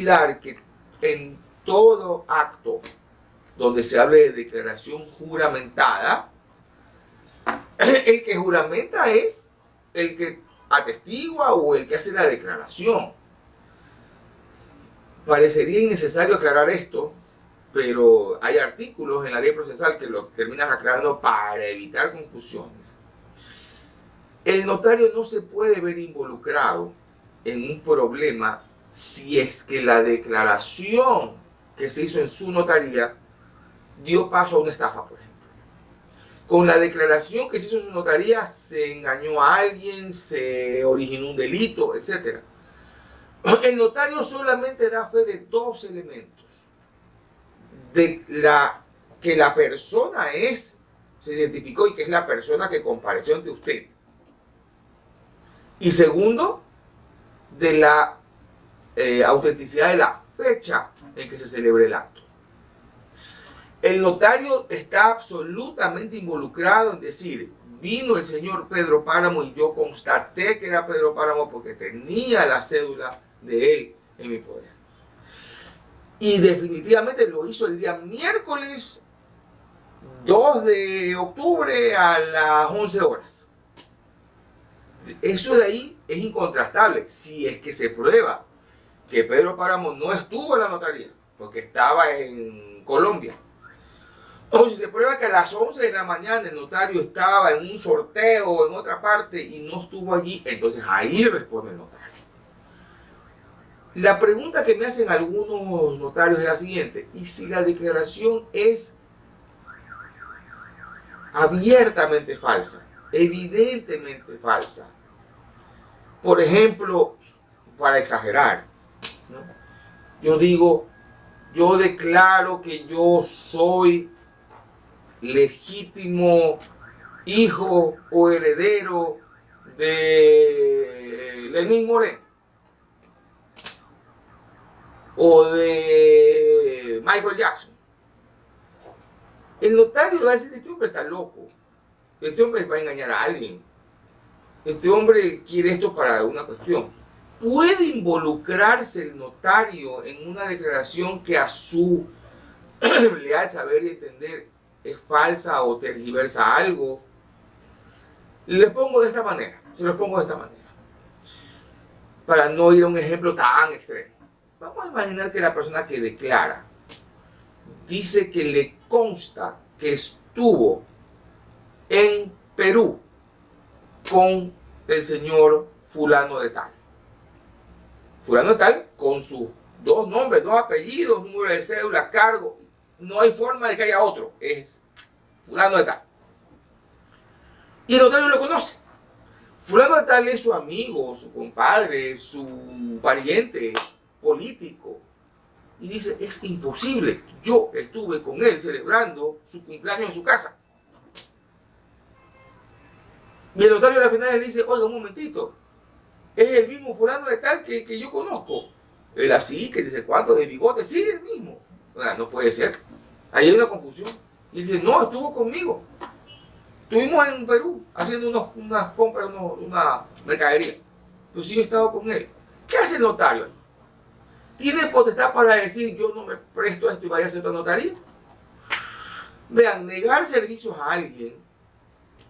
olvidar que en todo acto donde se hable de declaración juramentada, el que juramenta es el que atestigua o el que hace la declaración. Parecería innecesario aclarar esto, pero hay artículos en la ley procesal que lo terminan aclarando para evitar confusiones. El notario no se puede ver involucrado en un problema si es que la declaración que se hizo en su notaría dio paso a una estafa, por ejemplo. Con la declaración que se hizo en su notaría se engañó a alguien, se originó un delito, etc. El notario solamente da fe de dos elementos. De que la persona se identificó y que es la persona que compareció ante usted. Y segundo, de la autenticidad de la fecha en que se celebre el acto. El notario está absolutamente involucrado en decir, vino el señor Pedro Páramo y yo constaté que era Pedro Páramo porque tenía la cédula de él en mi poder. Y definitivamente lo hizo el día miércoles 2 de octubre a las 11 horas. Eso de ahí es incontrastable. Si es que se prueba que Pedro Páramo no estuvo en la notaría porque estaba en Colombia, o si se prueba que a las 11 de la mañana el notario estaba en un sorteo o en otra parte y no estuvo allí, entonces ahí responde el notario. La pregunta que me hacen algunos notarios es la siguiente: ¿y si la declaración es abiertamente falsa, evidentemente falsa? Por ejemplo, para exagerar, ¿no? Yo digo, yo declaro que yo soy legítimo hijo o heredero de Lenín Moreno o de Michael Jackson. El notario va a decir, este hombre está loco, este hombre va a engañar a alguien, este hombre quiere esto para una cuestión. ¿Puede involucrarse el notario en una declaración que a su leal saber y entender es falsa o tergiversa algo? Les pongo de esta manera, se los pongo de esta manera, para no ir a un ejemplo tan extremo. Vamos a imaginar que la persona que declara dice que le consta que estuvo en Perú con el señor fulano de tal. Fulano de tal con sus dos nombres, dos apellidos, número de cédula, cargo. No hay forma de que haya otro. Es fulano de tal. Y el notario lo conoce. Fulano de tal es su amigo, su compadre, su pariente político. Y dice, es imposible. Yo estuve con él celebrando su cumpleaños en su casa. Y el notario al final le dice, oiga, un momentito, es el mismo fulano de tal que yo conozco. Él así, que dice, ¿cuánto? De bigote. Sí, el mismo. No puede ser. Ahí hay una confusión. Y dice, no, estuvo conmigo. Estuvimos en Perú haciendo unas compras, una mercadería. Pero sí, yo he estado con él. ¿Qué hace el notario? ¿Tiene potestad para decir, yo no me presto esto y vaya a hacer otra notaría? Vean, negar servicios a alguien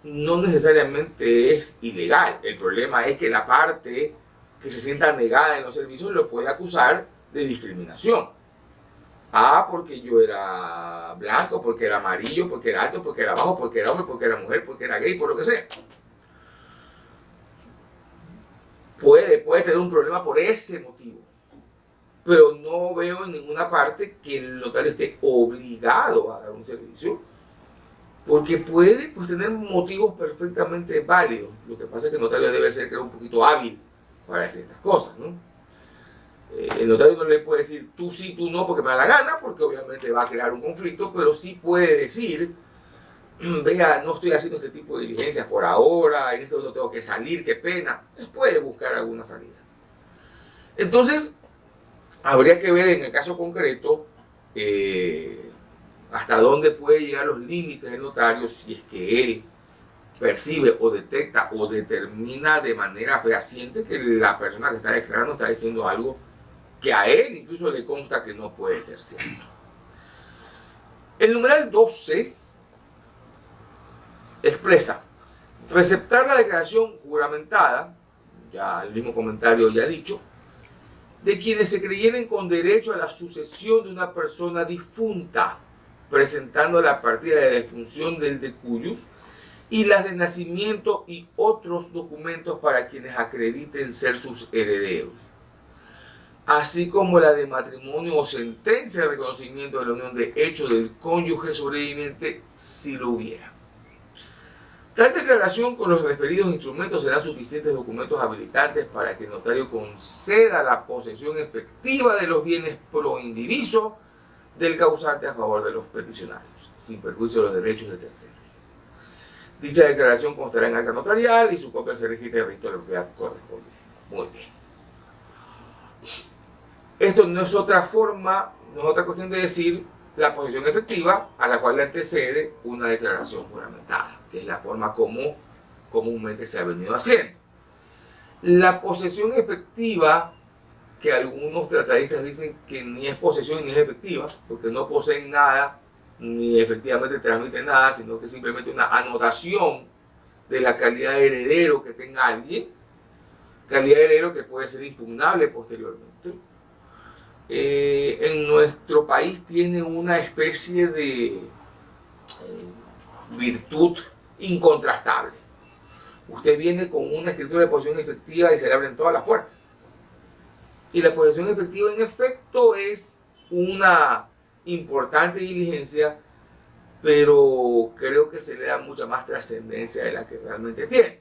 no necesariamente es ilegal. El problema es que la parte que se sienta negada en los servicios lo puede acusar de discriminación. Ah, porque yo era blanco, porque era amarillo, porque era alto, porque era bajo, porque era hombre, porque era mujer, porque era gay, por lo que sea. Puede tener un problema por ese motivo. Pero no veo en ninguna parte que el notario esté obligado a dar un servicio, porque puede tener motivos perfectamente válidos. Lo que pasa es que el notario debe ser un poquito hábil para hacer estas cosas, ¿no? El notario no le puede decir tú sí, tú no, porque me da la gana, porque obviamente va a crear un conflicto, pero sí puede decir, vea, no estoy haciendo este tipo de diligencias por ahora, en esto no tengo que salir, qué pena. Puede buscar alguna salida. Entonces, habría que ver en el caso concreto hasta dónde puede llegar los límites del notario si es que él percibe o detecta o determina de manera fehaciente que la persona que está declarando está diciendo algo que a él incluso le consta que no puede ser cierto. El numeral 12 expresa: receptar la declaración juramentada, ya el mismo comentario ya dicho, de quienes se creyeren con derecho a la sucesión de una persona difunta, presentando la partida de defunción del de cuyos y las de nacimiento y otros documentos para quienes acrediten ser sus herederos, así como la de matrimonio o sentencia de reconocimiento de la unión de hecho del cónyuge sobreviviente si lo hubiera. Tal declaración con los referidos instrumentos serán suficientes documentos habilitantes para que el notario conceda la posesión efectiva de los bienes pro indiviso del causante a favor de los peticionarios, sin perjuicio de los derechos de terceros. Dicha declaración constará en acta notarial y su copia se registra en el registro de propiedad correspondiente. Muy bien. Esto no es otra forma, no es otra cuestión de decir la posesión efectiva a la cual le antecede una declaración juramentada, que es la forma como comúnmente se ha venido haciendo. La posesión efectiva, que algunos tratadistas dicen que ni es posesión ni es efectiva, porque no poseen nada, ni efectivamente transmiten nada, sino que simplemente una anotación de la calidad de heredero que tenga alguien, calidad de heredero que puede ser impugnable posteriormente. En nuestro país tiene una especie de virtud incontrastable. Usted viene con una escritura de posesión efectiva y se le abren todas las puertas. Y la posesión efectiva en efecto es una importante diligencia, pero creo que se le da mucha más trascendencia de la que realmente tiene.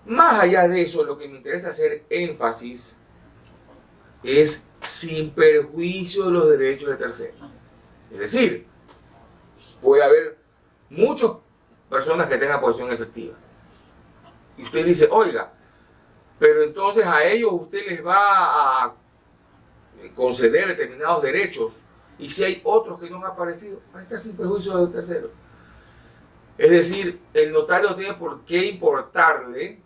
Más allá de eso, lo que me interesa hacer énfasis es sin perjuicio de los derechos de terceros. Es decir, puede haber muchas personas que tengan posesión efectiva. Y usted dice, oiga, pero entonces a ellos usted les va a conceder determinados derechos. Y si hay otros que no han aparecido, ahí está sin perjuicio de los terceros. Es decir, el notario no tiene por qué importarle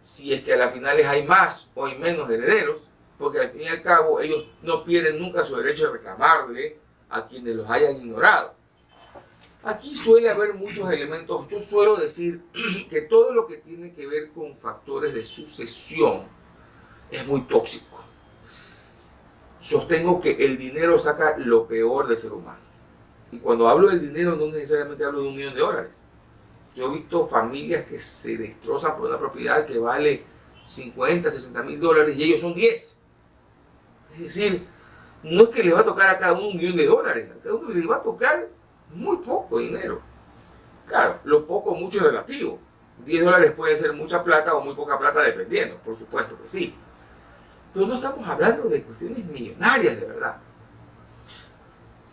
si es que a las finales hay más o hay menos herederos, porque al fin y al cabo ellos no pierden nunca su derecho de reclamarle a quienes los hayan ignorado. Aquí suele haber muchos elementos. Yo suelo decir que todo lo que tiene que ver con factores de sucesión es muy tóxico. Sostengo que el dinero saca lo peor del ser humano. Y cuando hablo del dinero no necesariamente hablo de $1.000.000. Yo he visto familias que se destrozan por una propiedad que vale $50, $60.000 y ellos son 10. Es decir, no es que le va a tocar a cada uno $1.000.000, a cada uno le va a tocar muy poco dinero. Claro, lo poco o mucho es relativo. $10 puede ser mucha plata o muy poca plata dependiendo, por supuesto que sí. Pero no estamos hablando de cuestiones millonarias de verdad.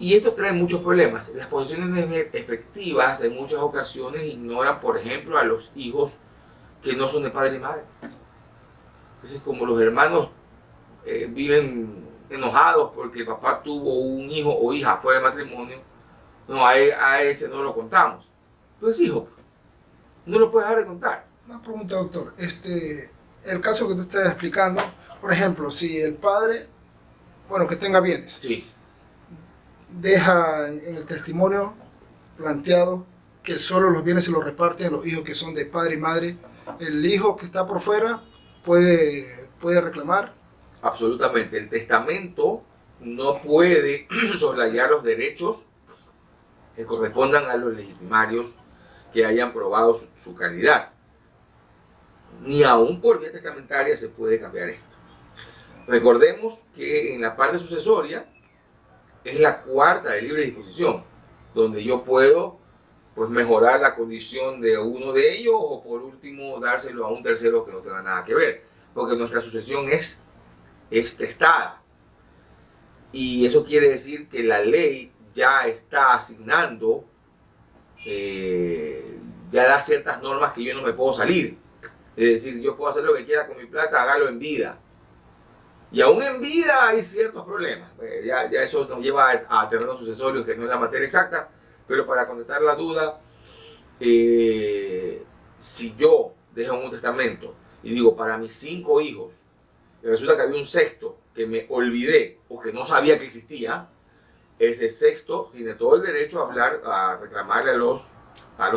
Y esto trae muchos problemas. Las posesiones efectivas en muchas ocasiones ignoran, por ejemplo, a los hijos que no son de padre y madre. Entonces, como los hermanos viven enojados porque el papá tuvo un hijo o hija fuera de matrimonio, no, a ese no lo contamos. Entonces, hijo, no lo puedes dejar de contar. Una pregunta, doctor. El caso que usted está explicando, por ejemplo, si el padre, bueno, que tenga bienes, sí, deja en el testimonio planteado que solo los bienes se los reparten a los hijos que son de padre y madre, el hijo que está por fuera puede reclamar. Absolutamente. El testamento no puede soslayar los derechos que correspondan a los legitimarios que hayan probado su calidad. Ni aún por vía testamentaria se puede cambiar esto. Recordemos que en la parte sucesoria es la cuarta de libre disposición, donde yo puedo pues mejorar la condición de uno de ellos o por último dárselo a un tercero que no tenga nada que ver, porque nuestra sucesión es testada. Y eso quiere decir que la ley ya está asignando, ya da ciertas normas que yo no me puedo salir. Es decir, yo puedo hacer lo que quiera con mi plata, hágalo en vida. Y aún en vida hay ciertos problemas. Ya eso nos lleva a terrenos sucesorios, que no es la materia exacta, pero para contestar la duda, si yo dejo un testamento y digo para mis 5 hijos, y resulta que había un sexto que me olvidé o que no sabía que existía, ese sexto tiene todo el derecho a hablar, a reclamarle a los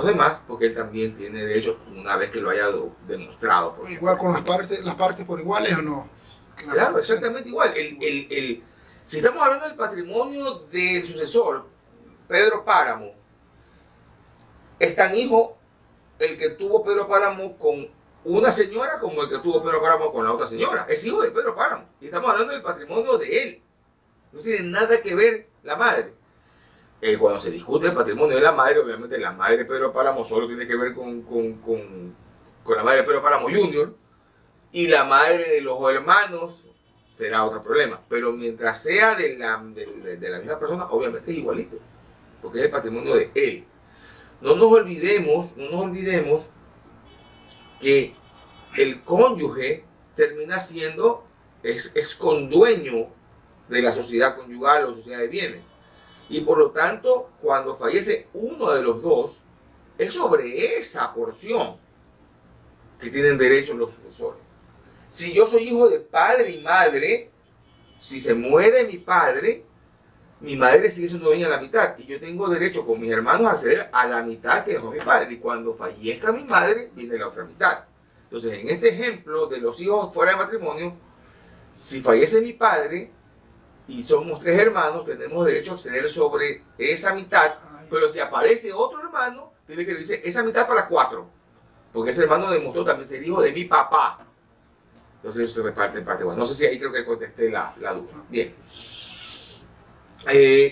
demás, porque él también tiene derecho una vez que lo haya demostrado. Por igual con las partes por iguales o no. Claro, exactamente igual. Si estamos hablando del patrimonio del sucesor, Pedro Páramo, es tan hijo el que tuvo Pedro Páramo con una señora como el que tuvo Pedro Páramo con la otra señora. Es hijo de Pedro Páramo. Y estamos hablando del patrimonio de él. No tiene nada que ver la madre. Cuando se discute el patrimonio de la madre, obviamente la madre de Pedro Páramo solo tiene que ver con la madre de Pedro Páramo Jr. Y la madre de los hermanos será otro problema. Pero mientras sea de la misma persona, obviamente es igualito. Porque es el patrimonio de él. No nos olvidemos que el cónyuge termina siendo, es condueño de la sociedad conyugal o sociedad de bienes. Y por lo tanto, cuando fallece uno de los dos, es sobre esa porción que tienen derecho los sucesores. Si yo soy hijo de padre y madre, si se muere mi madre sigue siendo dueña de la mitad. Y yo tengo derecho con mis hermanos a acceder a la mitad que dejó mi padre. Y cuando fallezca mi madre, viene la otra mitad. Entonces, en este ejemplo de los hijos fuera de matrimonio, si fallece mi padre y somos 3 hermanos, tenemos derecho a acceder sobre esa mitad. Pero si aparece otro hermano, tiene que decir esa mitad para 4. Porque ese hermano demostró también ser hijo de mi papá. Entonces eso se reparte en parte. Bueno, no sé si ahí creo que contesté la duda. Bien.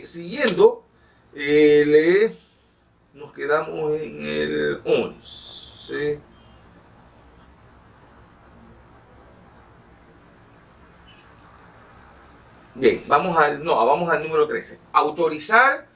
Siguiendo, nos quedamos en el 11. Bien, vamos al número 13. Autorizar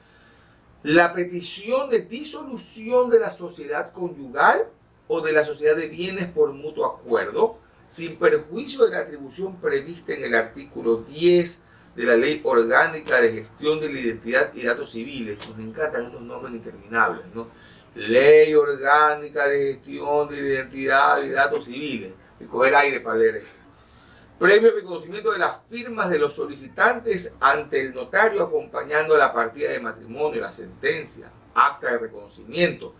la petición de disolución de la sociedad conyugal o de la sociedad de bienes por mutuo acuerdo, sin perjuicio de la atribución prevista en el artículo 10 de la Ley Orgánica de Gestión de la Identidad y Datos Civiles. Nos encantan estos nombres interminables, ¿no? Ley Orgánica de Gestión de la Identidad y Datos Civiles. Y coger aire para leer eso. Previo reconocimiento de las firmas de los solicitantes ante el notario acompañando la partida de matrimonio, la sentencia, acta de reconocimiento,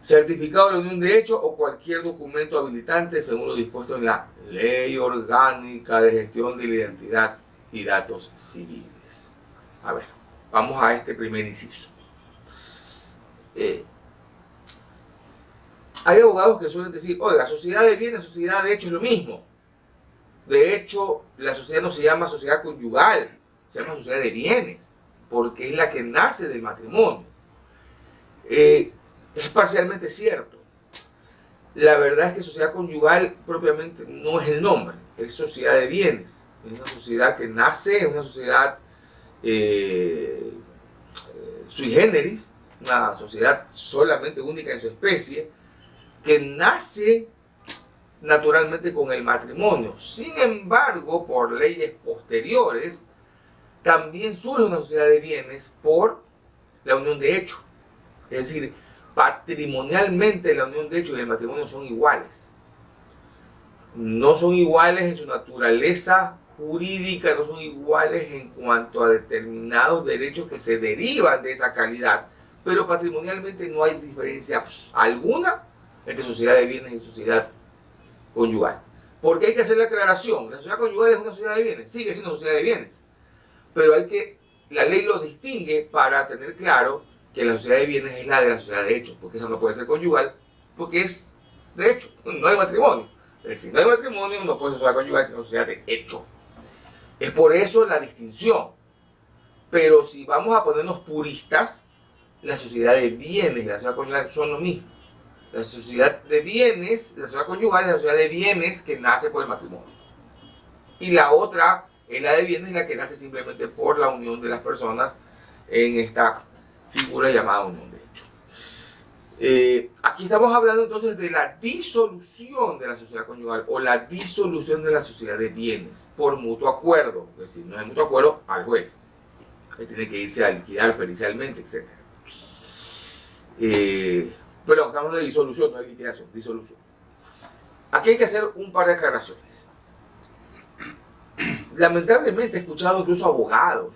certificado de la unión de hecho o cualquier documento habilitante según lo dispuesto en la Ley Orgánica de Gestión de la Identidad y Datos Civiles. A ver, vamos a este primer inciso. Hay abogados que suelen decir, oiga, sociedad de bienes, sociedad de hecho es lo mismo. De hecho, la sociedad no se llama sociedad conyugal, se llama sociedad de bienes, porque es la que nace del matrimonio. Es parcialmente cierto. La verdad es que sociedad conyugal propiamente no es el nombre, es sociedad de bienes. Es una sociedad que nace, es una sociedad sui generis, una sociedad solamente única en su especie, que nace naturalmente con el matrimonio. Sin embargo, por leyes posteriores, también surge una sociedad de bienes por la unión de hecho. Es decir, patrimonialmente la unión de hecho y el matrimonio son iguales. No son iguales en su naturaleza jurídica, no son iguales en cuanto a determinados derechos que se derivan de esa calidad, pero patrimonialmente no hay diferencia alguna entre sociedad de bienes y sociedad conyugal. Porque hay que hacer la aclaración, la sociedad conyugal es una sociedad de bienes, sigue siendo sociedad de bienes, pero la ley lo distingue para tener claro que la sociedad de bienes es la de la sociedad de hechos, porque eso no puede ser conyugal, porque es de hecho, no hay matrimonio. Es decir, no hay matrimonio, no puede ser sociedad conyugal, sino sociedad de hecho. Es por eso la distinción. Pero si vamos a ponernos puristas, la sociedad de bienes y la sociedad conyugal son lo mismo. La sociedad de bienes, la sociedad conyugal es la sociedad de bienes que nace por el matrimonio. Y la otra es la de bienes, la que nace simplemente por la unión de las personas en esta figura llamada unión de hecho. Aquí estamos hablando entonces de la disolución de la sociedad conyugal o la disolución de la sociedad de bienes por mutuo acuerdo. Es decir, no es mutuo acuerdo al juez, que tiene que irse a liquidar pericialmente, etc. Pero estamos hablando de disolución, no de liquidación, disolución. Aquí hay que hacer un par de aclaraciones. lamentablemente he escuchado incluso abogados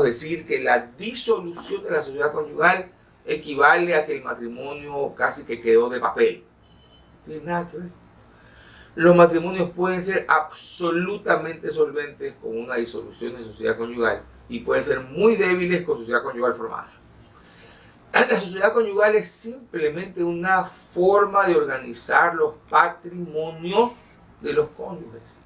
decir que la disolución de la sociedad conyugal equivale a que el matrimonio casi que quedó de papel. No tiene nada que ver. Los matrimonios pueden ser absolutamente solventes con una disolución de sociedad conyugal y pueden ser muy débiles con sociedad conyugal formada. La sociedad conyugal es simplemente una forma de organizar los patrimonios de los cónyuges.